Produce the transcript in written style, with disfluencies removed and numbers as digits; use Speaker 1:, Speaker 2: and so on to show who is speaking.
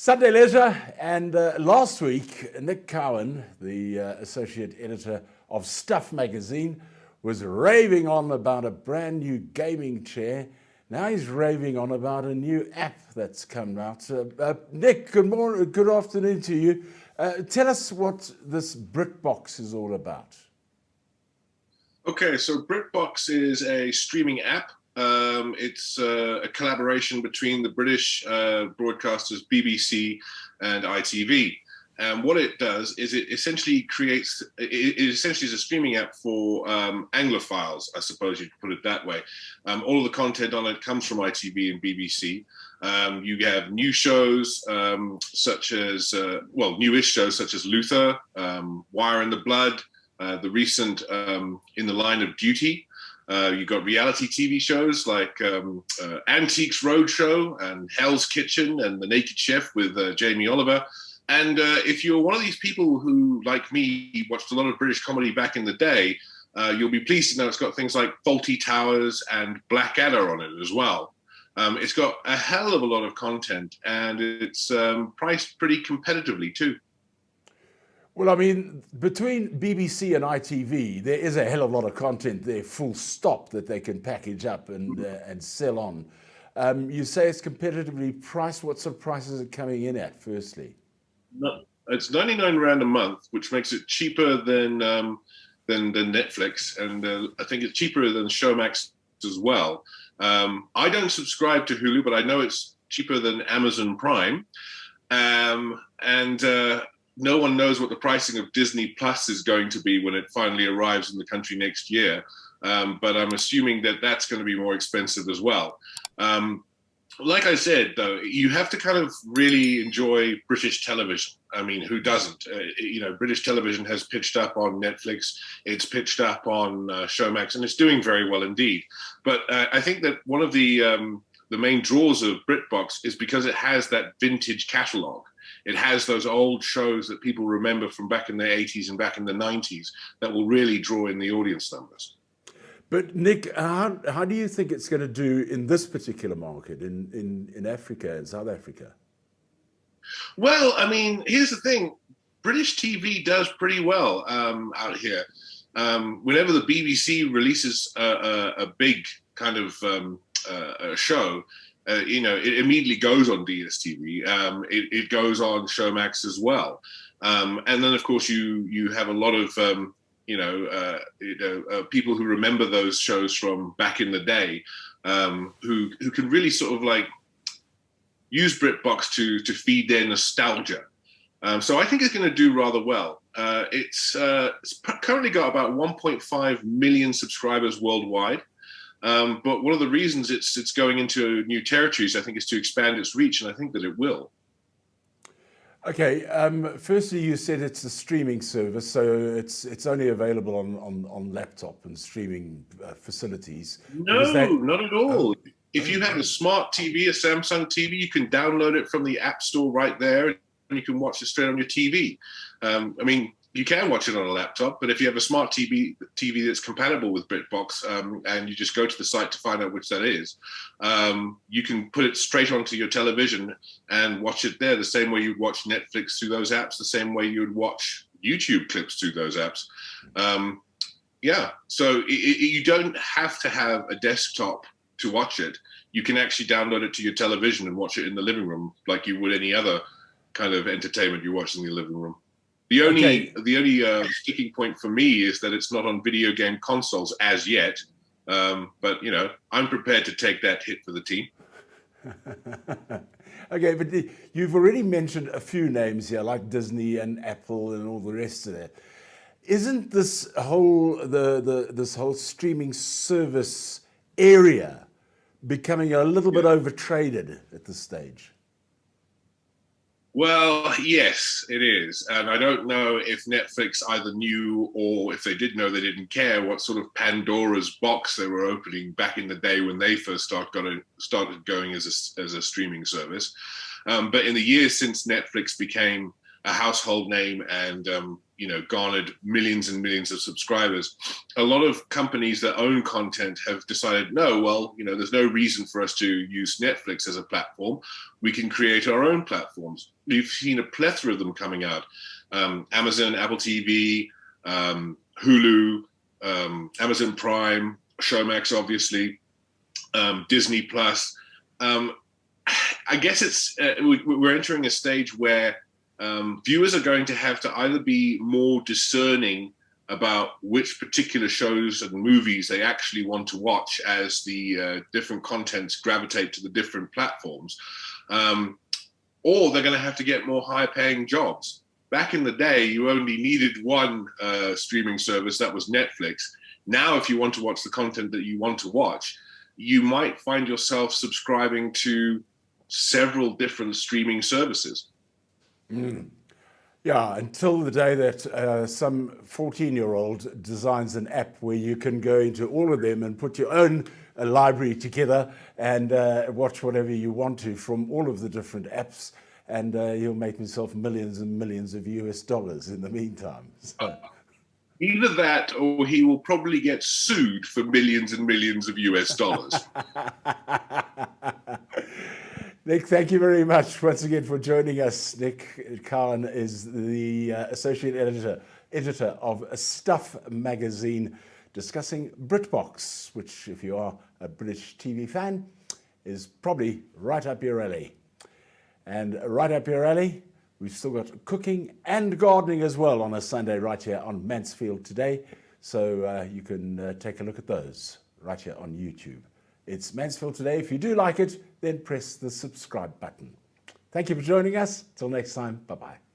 Speaker 1: Sunday Leisure, and last week, Nick Cowan, the associate editor of Stuff magazine, was raving on about a brand new gaming chair. Now he's raving on about a new app that's come out. Nick, good morning, good afternoon to you. Tell us what this BritBox is all about.
Speaker 2: Okay, so BritBox is a streaming app. It's a collaboration between the British broadcasters BBC and ITV. And what it does is it essentially is a streaming app for Anglophiles, I suppose you'd put it that way. All of the content on it comes from ITV and BBC. You have new shows such as, newish shows such as Luther, Wire in the Blood, the recent In the Line of Duty. You've got reality TV shows like Antiques Roadshow and Hell's Kitchen and The Naked Chef with Jamie Oliver. And if you're one of these people who, like me, watched a lot of British comedy back in the day, you'll be pleased to know it's got things like Fawlty Towers and Blackadder on it as well. It's got a hell of a lot of content, and it's priced pretty competitively too.
Speaker 1: Well, I mean, between BBC and ITV, there is a hell of a lot of content there, full stop, that they can package up and sell on. You say it's competitively priced. What sort of prices are coming in at, firstly?
Speaker 2: No, it's 99 Rand a month, which makes it cheaper than Netflix, and I think it's cheaper than Showmax as well. I don't subscribe to Hulu, but I know it's cheaper than Amazon Prime, and no one knows what the pricing of Disney Plus is going to be when it finally arrives in the country next year. But I'm assuming that that's going to be more expensive as well. Like I said, though, you have to kind of really enjoy British television. I mean, who doesn't? British television has pitched up on Netflix. It's pitched up on Showmax, and it's doing very well indeed. But I think that one of the main draws of BritBox is because it has that vintage catalogue. It has those old shows that people remember from back in the 80s and back in the 90s that will really draw in the audience numbers.
Speaker 1: But Nick, how do you think it's going to do in this particular market, in Africa, in South Africa?
Speaker 2: Well, I mean, here's the thing. British TV does pretty well out here. Whenever the BBC releases a big kind of a show, it immediately goes on DSTV. It goes on Showmax as well. And then, of course, you have a lot of people who remember those shows from back in the day, who can really sort of like use BritBox to feed their nostalgia. So I think it's going to do rather well. It's currently got about 1.5 million subscribers worldwide. But one of the reasons it's going into new territories, I think, is to expand its reach, and I think that it will.
Speaker 1: Okay. Firstly, you said it's a streaming service, so it's only available on laptop and streaming facilities.
Speaker 2: No, not at all. If you have a smart TV, a Samsung TV, you can download it from the App Store right there, and you can watch it straight on your TV. I mean, you can watch it on a laptop, but if you have a smart TV that's compatible with BritBox, and you just go to the site to find out which that is, you can put it straight onto your television and watch it there, the same way you'd watch Netflix through those apps, the same way you'd watch YouTube clips through those apps. So you don't have to have a desktop to watch it. You can actually download it to your television and watch it in the living room like you would any other kind of entertainment you watch in your living room. The only sticking point for me is that it's not on video game consoles as yet. But, I'm prepared to take that hit for the team.
Speaker 1: Okay, but you've already mentioned a few names here, like Disney and Apple and all the rest of that. Isn't this whole this whole streaming service area becoming a little bit overtraded at this stage?
Speaker 2: Well, yes, it is. And I don't know if Netflix either knew, or if they did know, they didn't care what sort of Pandora's box they were opening back in the day when they first started going as a streaming service. But in the years since Netflix became a household name and garnered millions and millions of subscribers. A lot of companies that own content have decided, no, well, there's no reason for us to use Netflix as a platform. We can create our own platforms. You've seen a plethora of them coming out. Amazon, Apple TV, Hulu, Amazon Prime, Showmax, obviously, Disney Plus. I guess we're entering a stage where viewers are going to have to either be more discerning about which particular shows and movies they actually want to watch as the different contents gravitate to the different platforms, or they're going to have to get more high-paying jobs. Back in the day, you only needed one streaming service, that was Netflix. Now, if you want to watch the content that you want to watch, you might find yourself subscribing to several different streaming services.
Speaker 1: Yeah, until the day that some 14-year-old designs an app where you can go into all of them and put your own library together and watch whatever you want to from all of the different apps, and he'll make himself millions and millions of US dollars in the meantime. So.
Speaker 2: Either that, or he will probably get sued for millions and millions of US dollars.
Speaker 1: Nick, thank you very much once again for joining us. Nick Cowan is the associate editor of Stuff magazine, discussing BritBox, which, if you are a British TV fan, is probably right up your alley. And right up your alley, we've still got cooking and gardening as well on a Sunday right here on Mansfield Today. So you can take a look at those right here on YouTube. It's Mansfield Today. If you do like it, then press the subscribe button. Thank you for joining us. Till next time, bye-bye.